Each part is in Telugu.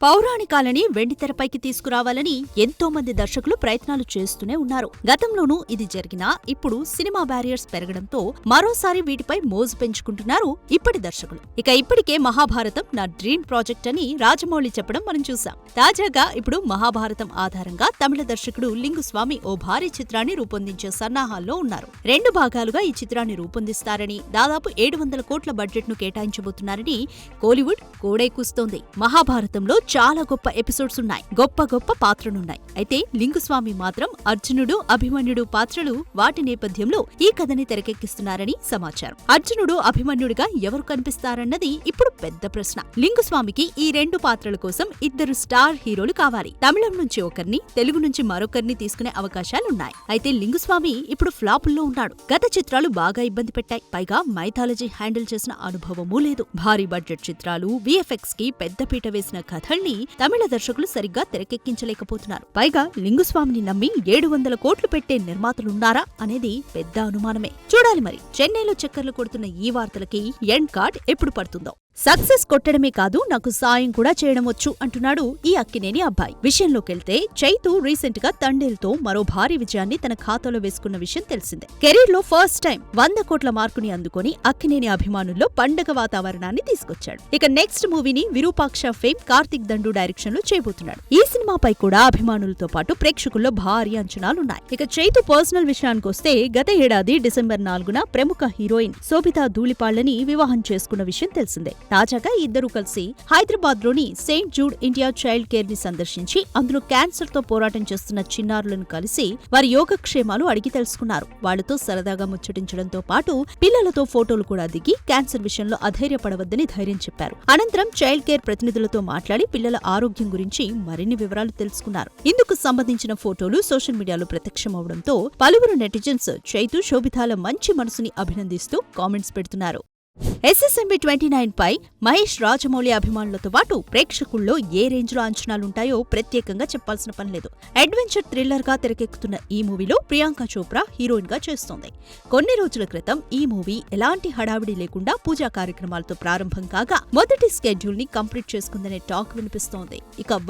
పౌరాణికాలని వెండితెరపైకి తీసుకురావాలని ఎంతో మంది దర్శకులు ప్రయత్నాలు చేస్తూనే ఉన్నారు. గతంలోనూ ఇది జరిగినా ఇప్పుడు సినిమా బ్యారియర్స్ పెరగడంతో మరోసారి వీటిపై మోజు పెంచుకుంటున్నారు ఇప్పటి దర్శకులు. ఇప్పటికే మహాభారతం నా డ్రీమ్ ప్రాజెక్ట్ అని రాజమౌళి చెప్పడం మనం చూసాం. తాజాగా ఇప్పుడు మహాభారతం ఆధారంగా తమిళ దర్శకుడు లింగుస్వామి ఓ భారీ చిత్రాన్ని రూపొందించే సన్నాహాల్లో ఉన్నారు. 2 భాగాలుగా ఈ చిత్రాన్ని రూపొందిస్తారని, దాదాపు 700 కోట్ల బడ్జెట్ ను కేటాయించబోతున్నారని కోలీవుడ్ కోడై కూస్తోంది. మహాభారతంలో చాలా గొప్ప ఎపిసోడ్స్ ఉన్నాయి, గొప్ప పాత్రలున్నాయి. అయితే లింగుస్వామి మాత్రం అర్జునుడు, అభిమన్యుడు పాత్రలు, వాటి నేపథ్యంలో ఈ కథని తెరకెక్కిస్తున్నారని సమాచారం. అర్జునుడు, అభిమన్యుడిగా ఎవరు కనిపిస్తారన్నది ఇప్పుడు పెద్ద ప్రశ్న. లింగుస్వామికి ఈ 2 పాత్రల కోసం 2 స్టార్ హీరోలు కావాలి. తమిళం నుంచి ఒకరిని, తెలుగు నుంచి మరొకరిని తీసుకునే అవకాశాలున్నాయి. అయితే లింగుస్వామి ఇప్పుడు ఫ్లాపుల్లో ఉన్నాడు. గత చిత్రాలు బాగా ఇబ్బంది పెట్టాయి. పైగా మైథాలజీ హ్యాండిల్ చేసిన అనుభవమూ లేదు. భారీ బడ్జెట్ చిత్రాలు, విఎఫ్ఎక్స్ కి పెద్దపీట వేసిన కథల్ని తమిళ దర్శకులు సరిగ్గా తెరకెక్కించలేకపోతున్నారు. పైగా లింగుస్వామిని నమ్మి 700 కోట్లు పెట్టే నిర్మాతలున్నారా అనేది పెద్ద అనుమానమే. చూడాలి మరి. చెన్నైలో చక్కర్లు కొడుతున్న ఈ వార్తలకి ఎండ్ కార్డ్ ఎప్పుడు పడుతుందో. సక్సెస్ కొట్టడమే కాదు, నాకు సాయం కూడా చేయడం వచ్చు అంటున్నాడు ఈ అక్కినేని అబ్బాయి. విషయంలోకెళ్తే చైతు రీసెంట్ గా తండేల్తో మరో భారీ విజయాన్ని తన ఖాతాలో వేసుకున్న విషయం తెలిసిందే. కెరీర్ లో ఫస్ట్ టైం 100 కోట్ల మార్కుని అందుకొని అక్కినేని అభిమానుల్లో పండగ వాతావరణాన్ని తీసుకొచ్చాడు. నెక్స్ట్ మూవీని విరూపాక్ష ఫేమ్ కార్తిక్ దండు డైరెక్షన్ లో చేయబోతున్నాడు. ఈ సినిమాపై కూడా అభిమానులతో పాటు ప్రేక్షకుల్లో భారీ అంచనాలున్నాయి. చైతు పర్సనల్ విషయానికొస్తే గత ఏడాది డిసెంబర్ 4న ప్రముఖ హీరోయిన్ శోభితా ధూళిపాళ్లని వివాహం చేసుకున్న విషయం తెలిసిందే. తాజాగా ఇద్దరూ కలిసి హైదరాబాద్ లోని Saint Jude India child care ని సందర్శించి అందులో క్యాన్సర్ తో పోరాటం చేస్తున్న చిన్నారులను కలిసి వారి యోగక్షేమాలు అడిగి తెలుసుకున్నారు. వాళ్లతో సరదాగా ముచ్చటించడంతో పాటు పిల్లలతో ఫోటోలు కూడా దిగి క్యాన్సర్ విషయంలో అధైర్యపడవద్దని ధైర్యం చెప్పారు. అనంతరం చైల్డ్ కేర్ ప్రతినిధులతో మాట్లాడి పిల్లల ఆరోగ్యం గురించి మరిన్ని వివరాలు తెలుసుకున్నారు. ఇందుకు సంబంధించిన ఫోటోలు సోషల్ మీడియాలో ప్రత్యక్షమవడంతో పలువురు నెటిజన్స్ చైతు, శోభితాల మంచి మనసుని అభినందిస్తూ కామెంట్స్ పెడుతున్నారు. SSMB 29 పై మహేష్, రాజమౌళి అభిమానులతో పాటు ప్రేక్షకుల్లో ఏ రేంజ్లో అంచనాలుంటాయో ప్రత్యేకంగా చెప్పాల్సిన పనిలేదు. అడ్వెంచర్ థ్రిల్లర్ గా తెరకెక్కుతున్న ఈ మూవీలో ప్రియాంక చోప్రా హీరోయిన్ గా చేస్తోంది. కొన్ని రోజుల క్రితం ఈ మూవీ ఎలాంటి హడావిడి లేకుండా పూజా కార్యక్రమాలతో ప్రారంభం కాగా మొదటి స్కెడ్యూల్ ని కంప్లీట్ చేసుకుందనే టాక్ వినిపిస్తోంది.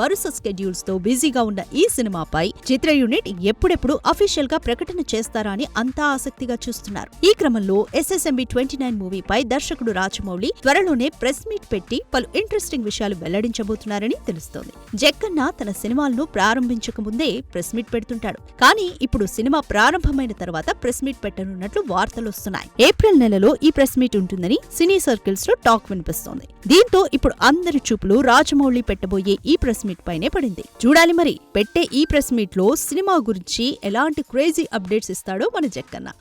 వరుస స్కెడ్యూల్స్ తో బిజీగా ఉన్న ఈ సినిమాపై చిత్ర యూనిట్ ఎప్పుడెప్పుడు అఫీషియల్ గా ప్రకటన చేస్తారా అని అంతా ఆసక్తిగా చూస్తున్నారు. ఈ క్రమంలో SSMB 29 మూవీపై దర్శకుడు రాజమౌళి త్వరలోనే ప్రెస్ మీట్ పెట్టి పలు ఇంట్రెస్టింగ్ విషయాలు వెల్లడించబోతున్నారని తెలుస్తోంది. జక్కన్న తన సినిమాలను ప్రారంభించకముందే ప్రెస్ మీట్ పెడుతుంటాడు. కానీ ఇప్పుడు సినిమా ప్రారంభమైన తర్వాత ప్రెస్ మీట్ పెట్టనున్నట్లు వార్తలొస్తున్నాయి. ఏప్రిల్ నెలలో ఈ ప్రెస్ మీట్ ఉంటుందని సినీ సర్కిల్స్ లో టాక్ వినిపిస్తోంది. దీంతో ఇప్పుడు అందరి చూపులు రాజమౌళి పెట్టబోయే ఈ ప్రెస్ మీట్ పైనే పడింది. చూడాలి మరి, పెట్టే ఈ ప్రెస్ మీట్ లో సినిమా గురించి ఎలాంటి క్రేజీ అప్డేట్స్ ఇస్తాడో మన జక్కన్న.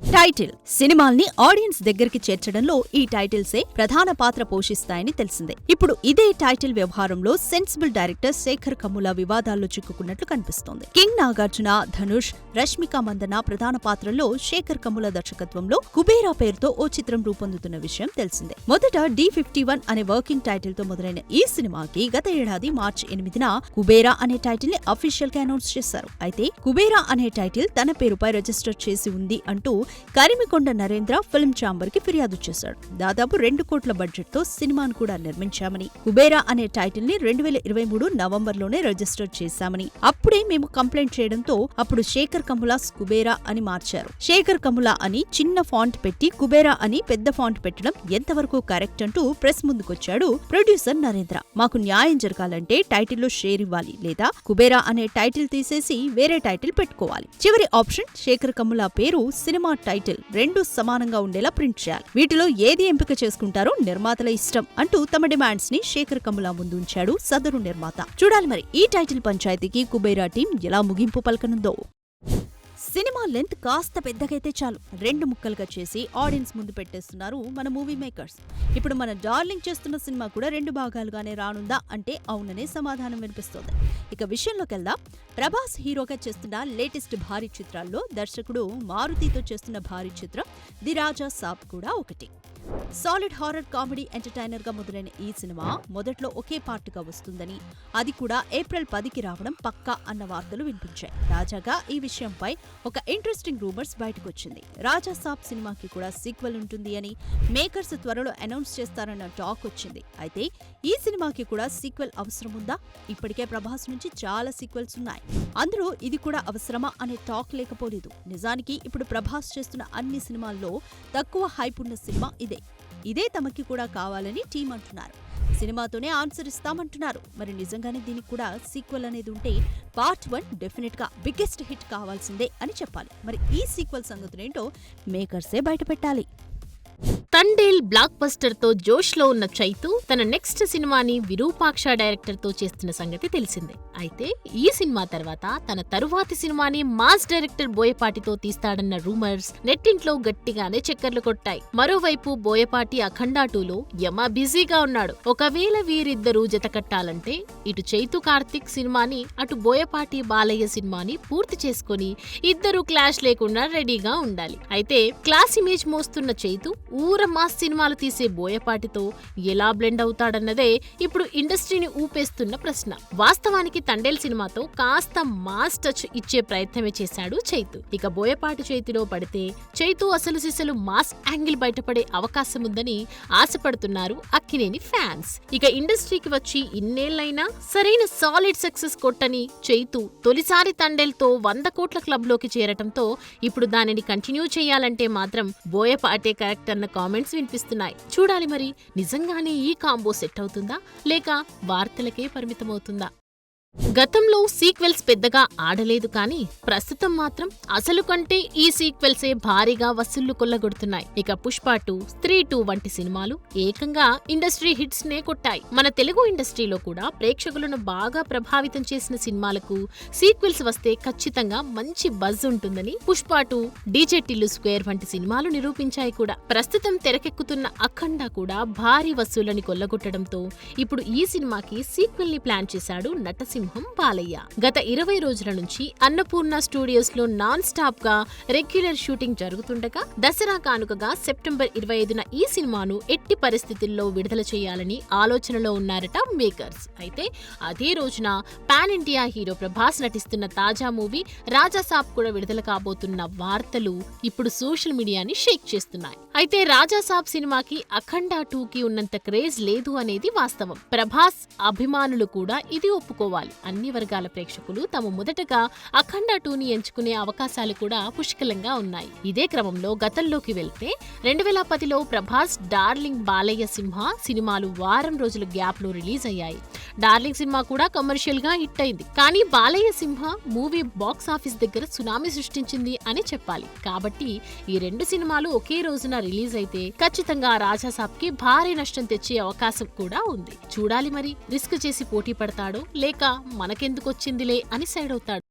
టైటిల్ సినిమాల్ని ఆడియన్స్ దగ్గరికి చేర్చడంలో ఈ టైటిల్సే ప్రధాన పాత్ర పోషిస్తాయని తెలిసిందే. ఇప్పుడు ఇదే టైటిల్ వ్యవహారంలో సెన్సిబుల్ డైరెక్టర్ శేఖర్ కమ్ముల వివాదాల్లో చిక్కుకున్నట్లు కనిపిస్తోంది. కింగ్ నాగార్జున, ధనుష్, రష్మిక మందన ప్రధాన పాత్రల్లో శేఖర్ కమ్ముల దర్శకత్వంలో కుబేరా పేరుతో ఓ చిత్రం రూపొందుతున్న విషయం తెలిసిందే. మొదట D51 అనే వర్కింగ్ టైటిల్ తో మొదలైన ఈ సినిమాకి గత ఏడాది మార్చి 8న కుబేరా అనే టైటిల్ ని అఫీషియల్ గా అనౌన్స్ చేశారు. అయితే కుబేరా అనే టైటిల్ తన పేరుపై రిజిస్టర్ చేసి ఉంది అంటూ కరిమికొండ నరేంద్ర ఫిల్మ్ ఛాంబర్ కి ఫిర్యాదు చేశాడు. దాదాపు 2 కోట్ల బడ్జెట్ తో సినిమాను కూడా నిర్మించామని, కుబేరా అనే టైటిల్ ని 2023 నవంబర్లోనే రిజిస్టర్ చేశామని, అప్పుడే మేము కంప్లైంట్ చేయడంతో అప్పుడు శేఖర్ కమ్ములాస్ కుబేరా అని మార్చారు. శేఖర్ కమ్ములా అని చిన్న ఫాంట్ పెట్టి కుబేరా అని పెద్ద ఫాంట్ పెట్టడం ఎంతవరకు కరెక్ట్ అంటూ ప్రెస్ ముందుకొచ్చాడు ప్రొడ్యూసర్ నరేంద్ర. మాకు న్యాయం జరగాలంటే టైటిల్లో షేర్ ఇవ్వాలి, లేదా కుబేరా అనే టైటిల్ తీసేసి వేరే టైటిల్ పెట్టుకోవాలి. చివరి ఆప్షన్ శేఖర్ కమ్ములా పేరు, సినిమా టైటిల్ 2 సమానంగా ఉండేలా ప్రింట్ చేయాలి. వీటిలో ఏది ఎంపిక చేసుకుంటారో నిర్మాతల ఇష్టం అంటూ తమ డిమాండ్స్ ని శేఖర్ కమ్ములా ముందు ఉంచాడు సదరు నిర్మాత. చూడాలి మరి ఈ టైటిల్ పంచాయతీకి కుబేరా టీం ఎలా ముగింపు పలకనుందో. సినిమా లెంత్ కాస్త పెద్దగైతే చాలు 2 ముక్కలుగా చేసి ఆడియన్స్ ముందు పెట్టేస్తున్నారు మన మూవీ మేకర్స్. ఇప్పుడు మన డార్లింగ్ చేస్తున్న సినిమా కూడా 2 భాగాలుగానే రానుందా అంటే అవుననే సమాధానం వినిపిస్తోంది. విషయంలోకి వెళ్దాం. ప్రభాస్ హీరోగా చేస్తున్న లేటెస్ట్ భారీ చిత్రాల్లో దర్శకుడు మారుతితో చేస్తున్న భారీ చిత్రం ది రాజా సాబ్ కూడా ఒకటి. సాలిడ్ హారర్ కామెడీ ఎంటర్టైనర్ గా మొదలైన ఈ సినిమా మొదట్లో ఒకే పార్ట్గా వస్తుందని, అది కూడా ఏప్రిల్ 10కి రావడం పక్కా అన్న వార్తలు వినిపించాయి. తాజాగా ఈ విషయంపై ఒక ఇంట్రెస్టింగ్ రూమర్స్ బయటకొచ్చింది. రాజా సాబ్ సినిమాకి కూడా సీక్వెల్ ఉంటుంది అని మేకర్స్ త్వరలో అనౌన్స్ చేస్తారన్న టాక్ వచ్చింది. అయితే ఈ సినిమాకి కూడా సీక్వెల్ అవసరం ఉందా? ఇప్పటికే ప్రభాస్ నుంచి చాలా సీక్వెల్స్ ఉన్నాయి. అందులో ఇది కూడా అవసరమా అనే టాక్ లేకపోలేదు. నిజానికి ఇప్పుడు ప్రభాస్ చేస్తున్న అన్ని సినిమాల్లో తక్కువ హైప్ ఉన్న సినిమా ఇదే తమకి కూడా కావాలని టీం అంటున్నారు. సినిమాతోనే ఆన్సర్ ఇస్తామంటున్నారు. మరి నిజంగానే దీనికి కూడా సీక్వెల్ అనేది ఉంటే పార్ట్ 1 డెఫినెట్ గా బిగ్గెస్ట్ హిట్ కావాల్సిందే అని చెప్పాలి. మరి ఈ సీక్వెల్ సంగతులేంటో మేకర్సే బయటపెట్టాలి. తండేల్ బ్లాక్ బస్టర్ తో జోష్ లో ఉన్న చైతు తన నెక్స్ట్ సినిమాని విరూపాక్ష డైరెక్టర్ తో చేస్తున్న సంగతి తెలిసిందే. అయితే ఈ సినిమా తర్వాత తన తరువాతి సినిమాని మాస్ డైరెక్టర్ బోయపాటితో తీస్తాడన్న రూమర్స్ నెట్టింట్లో గట్టిగానే చక్కర్లు కొట్టాయి. మరోవైపు బోయపాటి అఖండ 2లో యమ బిజీగా ఉన్నాడు. ఒకవేళ వీరిద్దరూ జత కట్టాలంటే ఇటు చైతు కార్తిక్ సినిమాని, అటు బోయపాటి బాలయ్య సినిమాని పూర్తి చేసుకుని ఇద్దరు క్లాష్ లేకుండా రెడీగా ఉండాలి. అయితే క్లాస్ ఇమేజ్ మోస్తున్న చైతు ఊర మాస్ సినిమాలు తీసే బోయపాటితో ఎలా బ్లెండ్ అవుతాడన్నదే ఇప్పుడు ఇండస్ట్రీని ఊపేస్తున్న ప్రశ్న. వాస్తవానికి తండేల్ సినిమాతో కాస్త మాస్ టచ్ ఇచ్చే ప్రయత్నమే చేశాడు చైతు. ఇక బోయపాటి చేతిలో పడితే చైతు అసలు సిసలు మాస్ యాంగిల్ బయటపడే అవకాశం ఉందని ఆశపడుతున్నారు అక్కినేని ఫ్యాన్స్. ఇక ఇండస్ట్రీకి వచ్చి ఇన్నేళ్లైనా సరైన సాలిడ్ సక్సెస్ కొట్టని చైతు తొలిసారి తండేల్తో 100 కోట్ల క్లబ్ లోకి చేరటంతో ఇప్పుడు దానిని కంటిన్యూ చేయాలంటే మాత్రం బోయపాటే కరెక్ట్ అన్న కామెంట్స్ వినిపిస్తున్నాయి. చూడాలి మరి నిజంగానే ఈ కాంబో సెట్ అవుతుందా లేక వార్తలకే పరిమితమవుతుందా? గతంలో సీక్వెల్స్ పెద్దగా ఆడలేదు కానీ ప్రస్తుతం మాత్రం అసలు కంటే ఈ సీక్వెల్సే భారీగా వసూళ్లు కొల్లగొడుతున్నాయి. ఇక పుష్ప 2, స్త్రీ 2 వంటి సినిమాలు ఏకంగా ఇండస్ట్రీ హిట్స్ నే కొట్టాయి. మన తెలుగు ఇండస్ట్రీలో కూడా ప్రేక్షకులను బాగా ప్రభావితం చేసిన సినిమాలకు సీక్వెల్స్ వస్తే ఖచ్చితంగా మంచి బజ్ ఉంటుందని పుష్ప 2, డీజే టిల్లు స్క్వేర్ వంటి సినిమాలు నిరూపించాయి కూడా. ప్రస్తుతం తెరకెక్కుతున్న అఖండ కూడా భారీ వసూళ్లని కొల్లగొట్టడంతో ఇప్పుడు ఈ సినిమాకి సీక్వెల్ ని ప్లాన్ చేశాడు నటసింహం బాలయ్య. గత 20 రోజుల నుంచి అన్నపూర్ణ స్టూడియోస్ లో నాన్ స్టాప్ గా రెగ్యులర్ షూటింగ్ జరుగుతుండగా దసరా కానుకగా సెప్టెంబర్ 25న ఈ సినిమాను ఎట్టి పరిస్థితుల్లో విడుదల చేయాలని ఆలోచనలో ఉన్నారట మేకర్స్. అయితే అదే రోజున పాన్ ఇండియా హీరో ప్రభాస్ నటిస్తున్న తాజా మూవీ రాజా సాబ్ కూడా విడుదల కాబోతున్న వార్తలు ఇప్పుడు సోషల్ మీడియాని షేక్ చేస్తున్నాయి. అయితే రాజా సాబ్ సినిమాకి అఖండ 2కి ఉన్నంత క్రేజ్ లేదు అనేది వాస్తవం. ప్రభాస్ అభిమానులు కూడా ఇది ఒప్పుకోవాలి. అన్ని వర్గాల ప్రేక్షకులు తాము మొదటగా అఖండ 2ని ఎంచుకునే అవకాశాలు కూడా పుష్కలంగా ఉన్నాయి. ఇదే క్రమంలో గతంలోకి వెళ్తే 2010లో ప్రభాస్ డార్లింగ్, బాలయ్య సింహ సినిమాలు వారం రోజుల గ్యాప్ లో రిలీజ్ అయ్యాయి. డార్లింగ్ సినిమా కూడా కమర్షియల్ గా హిట్ అయింది. కానీ బాలయ్య సింహ మూవీ బాక్స్ ఆఫీస్ దగ్గర సునామీ సృష్టించింది అని చెప్పాలి. కాబట్టి ఈ రెండు సినిమాలు ఒకే రోజున రిలీజ్ అయితే ఖచ్చితంగా రాజాసాబ్ కి భారీ నష్టం తెచ్చే అవకాశం కూడా ఉంది. చూడాలి మరి రిస్క్ చేసి పోటీ పడతాడో లేక మనకెందుకొచ్చిందిలే అని సైడ్ అవుతాడు.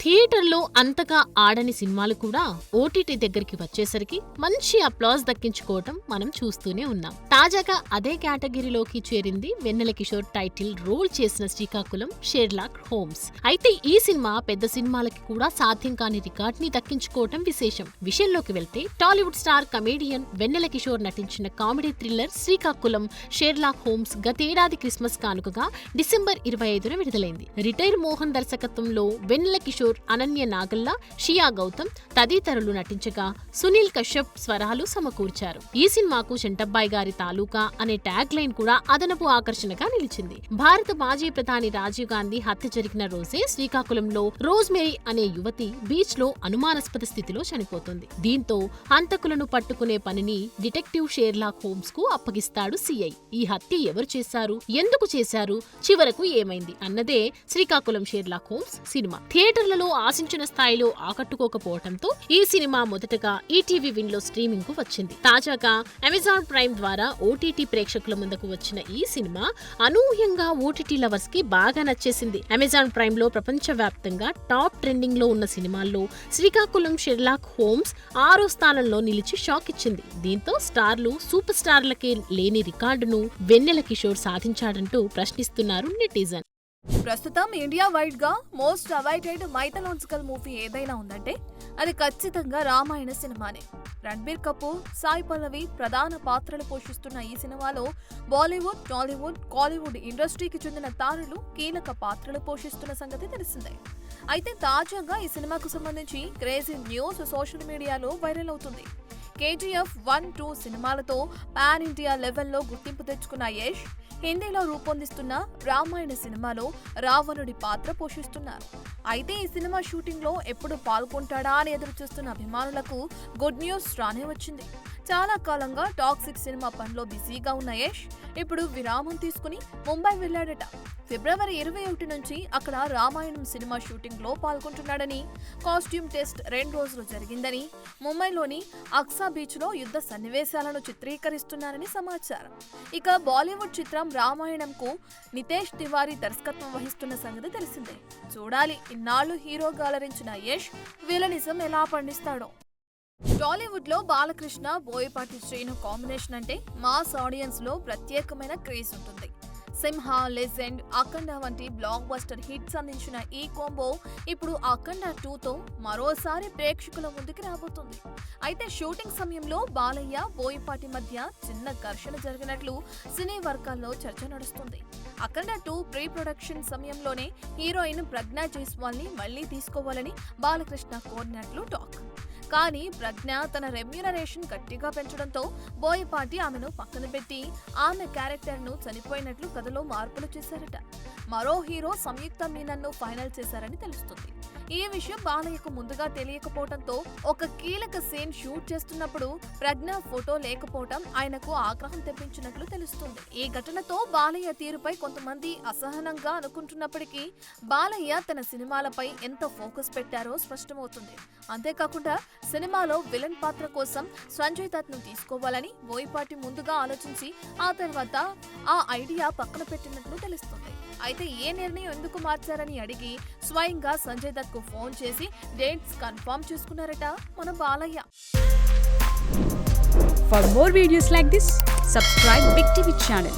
థియేటర్లో అంతగా ఆడని సినిమాలు కూడా ఓటీటీ దగ్గరికి వచ్చేసరికి మంచి అప్లాజ్ దక్కించుకోవటం మనం చూస్తూనే ఉన్నాం. తాజాగా అదే కేటగిరీలోకి చేరింది వెన్నెల కిషోర్ టైటిల్ రోల్ చేసిన శ్రీకాకుళం షెర్లాక్ హోమ్స్. అయితే ఈ సినిమా పెద్ద సినిమాలకి కూడా సాధ్యం కాని రికార్డ్ ని దక్కించుకోవటం విశేషం. విషయంలోకి వెళ్తే టాలీవుడ్ స్టార్ కమేడియన్ వెన్నెల కిషోర్ నటించిన comedy thriller Srikakulam Sherlock Holmes గతేడాది క్రిస్మస్ కానుకగా డిసెంబర్ 25న విడుదలైంది. రిటైర్ మోహన్ దర్శకత్వంలో వెన్నెల కిషోర్, అనన్య నాగల్లా, షియా గౌతమ్ తదితరులు నటించగా సునీల్ కశ్యప్ స్వరాలు సమకూర్చారు. ఈ సినిమాకు శంటబ్బాయి గారి తాలూకా అనే ట్యాగ్ లైన్ కూడా అదనపు ఆకర్షణగా నిలిచింది. భారత మాజీ ప్రధాని రాజీవ్ గాంధీ హత్య జరిగిన రోజే శ్రీకాకుళంలో రోజ్మేరీ అనే యువతి బీచ్ లో అనుమానాస్పద స్థితిలో చనిపోతుంది. దీంతో హంతకులను పట్టుకునే పనిని డిటెక్టివ్ షెర్లాక్ హోమ్స్ కు అప్పగిస్తాడు సిఐ. ఈ హత్య ఎవరు చేశారు, ఎందుకు చేశారు, చివరకు ఏమైంది అన్నదే శ్రీకాకుళం షెర్లాక్ హోమ్స్ సినిమా. థియేటర్లలో ఆశించిన స్థాయిలో ఆకట్టుకోకపోవడంతో ఈ సినిమా మొదటగా ఈటీవీ విన్ లో స్ట్రీమింగ్ కు వచ్చింది. తాజాగా అమెజాన్ ప్రైమ్ ద్వారా ఓటీటీ ప్రేక్షకుల ముందుకు వచ్చిన ఈ సినిమా అనూహ్యంగా ఓటీటీ లవర్స్ కి బాగా నచ్చేసింది. అమెజాన్ ప్రైమ్ లో ప్రపంచవ్యాప్తంగా టాప్ ట్రెండింగ్ లో ఉన్న సినిమాల్లో శ్రీకాకుళం షెర్లాక్ హోమ్స్ 6వ స్థానంలో నిలిచి షాక్ ఇచ్చింది. దీంతో స్టార్లు, సూపర్ స్టార్లకే లేని రికార్డును వెన్నెల కిషోర్ సాధించాడంటూ ప్రశ్నిస్తున్నారు నెటిజన్. ప్రస్తుతం ఇండియా వైడ్ గా మోస్ట్ అవైటెడ్ మైథలాజికల్ మూవీ ఏదైనా ఉందంటే అది ఖచ్చితంగా రామాయణ సినిమానే. రణబీర్ కపూర్, సాయి పల్లవి ప్రధాన పాత్రలు పోషిస్తున్న ఈ సినిమాలో బాలీవుడ్, టాలీవుడ్, కాలీవుడ్ ఇండస్ట్రీకి చెందిన తారలు కీలక పాత్రలు పోషిస్తున్న సంగతి తెలిసిందే. అయితే తాజాగా ఈ సినిమాకు సంబంధించి క్రేజీ న్యూస్ సోషల్ మీడియాలో వైరల్ అవుతుంది. KGF 1-2 సినిమాలతో పాన్ ఇండియా లెవెల్లో గుర్తింపు తెచ్చుకున్న యష్ హిందీలో రూపొందిస్తున్న రామాయణ సినిమాలో రావణుడి పాత్ర పోషిస్తున్నారు. అయితే ఈ సినిమా షూటింగ్ లో ఎప్పుడు పాల్గొంటాడా అని ఎదురుచూస్తున్న అభిమానులకు గుడ్ న్యూస్ రానే వచ్చింది. చాలా కాలంగా టాక్సిక్ సినిమా పనిలో బిజీగా ఉన్న యష్ ఇప్పుడు విరామం తీసుకుని ముంబై వెళ్లాడట. ఫిబ్రవరి 21 నుంచి అక్కడ రామాయణం సినిమా షూటింగ్ లో పాల్గొంటున్నాడని, కాస్ట్యూమ్ టెస్ట్ 2 రోజులు జరిగిందని, ముంబైలోని అక్సా బీచ్ లో యుద్ధ సన్నివేశాలను చిత్రీకరిస్తున్నారని సమాచారం. ఇక బాలీవుడ్ చిత్రం రామాయణంకు నితేష్ తివారీ దర్శకత్వం వహిస్తున్న సంగతి తెలిసిందే. చూడాలి ఇన్నాళ్లు హీరోగా అలరించిన యష్ విలనిజం ఎలా పండిస్తాడో. టాలీవుడ్ లో బాలకృష్ణ, బోయపాటి శ్రీను కాంబినేషన్ అంటే మాస్ ఆడియన్స్ లో ప్రత్యేకమైన క్రేజ్ ఉంటుంది. సింహ, లెజెండ్, అఖండ వంటి బ్లాక్ బస్టర్ హిట్స్ అందించిన ఈ కాంబో ఇప్పుడు అఖండ 2తో మరోసారి ప్రేక్షకుల ముందుకు రాబోతుంది. అయితే షూటింగ్ సమయంలో బాలయ్య, బోయపాటి మధ్య చిన్న ఘర్షణ జరిగినట్లు సినీ వర్గాల్లో చర్చ నడుస్తుంది. అఖండ 2 ప్రీ ప్రొడక్షన్ సమయంలోనే హీరోయిన్ ప్రజ్ఞా జైస్వాల్ ని మళ్లీ తీసుకోవాలని బాలకృష్ణ కోరినట్లు టాక్. కానీ ప్రజ్ఞ తన రెమ్యూనరేషన్ గట్టిగా పెంచడంతో బోయపాటి ఆమెను పక్కన పెట్టి ఆమె క్యారెక్టర్ ను చనిపోయినట్లు కథలో మార్పులు చేశారట. మరో హీరో సంయుక్త మీనన్ను ఫైనల్ చేశారని తెలుస్తుంది. ఈ విషయం బాలయ్యకు ముందుగా తెలియకపోవడంతో ఒక కీలక సీన్ షూట్ చేస్తున్నప్పుడు ప్రజ్ఞ ఫోటో లేకపోవడం ఆయనకు ఆగ్రహం తెప్పించినట్లు తెలుస్తుంది. ఈ ఘటనతో బాలయ్య తీరుపై కొంతమంది అసహనంగా అనుకుంటున్నప్పటికీ బాలయ్య తన సినిమాలపై ఎంత ఫోకస్ పెట్టారో స్పష్టమవుతుంది. అంతేకాకుండా సినిమాలో విలన్ పాత్ర కోసం సంజయ్ దత్ ను తీసుకోవాలని బోయపాటి ముందుగా ఆలోచించి ఆ తర్వాత ఆ ఐడియా పక్కన పెట్టినట్లు తెలుస్తుంది. అయితే ఏ నిర్ణయం ఎందుకు మార్చారని అడిగి స్వయంగా సంజయ్ దత్ కు ఫోన్ చేసి డేట్స్ కన్ఫర్మ్ చేసుకున్నారట మన Balayya. For more videos like this, subscribe Big TV channel.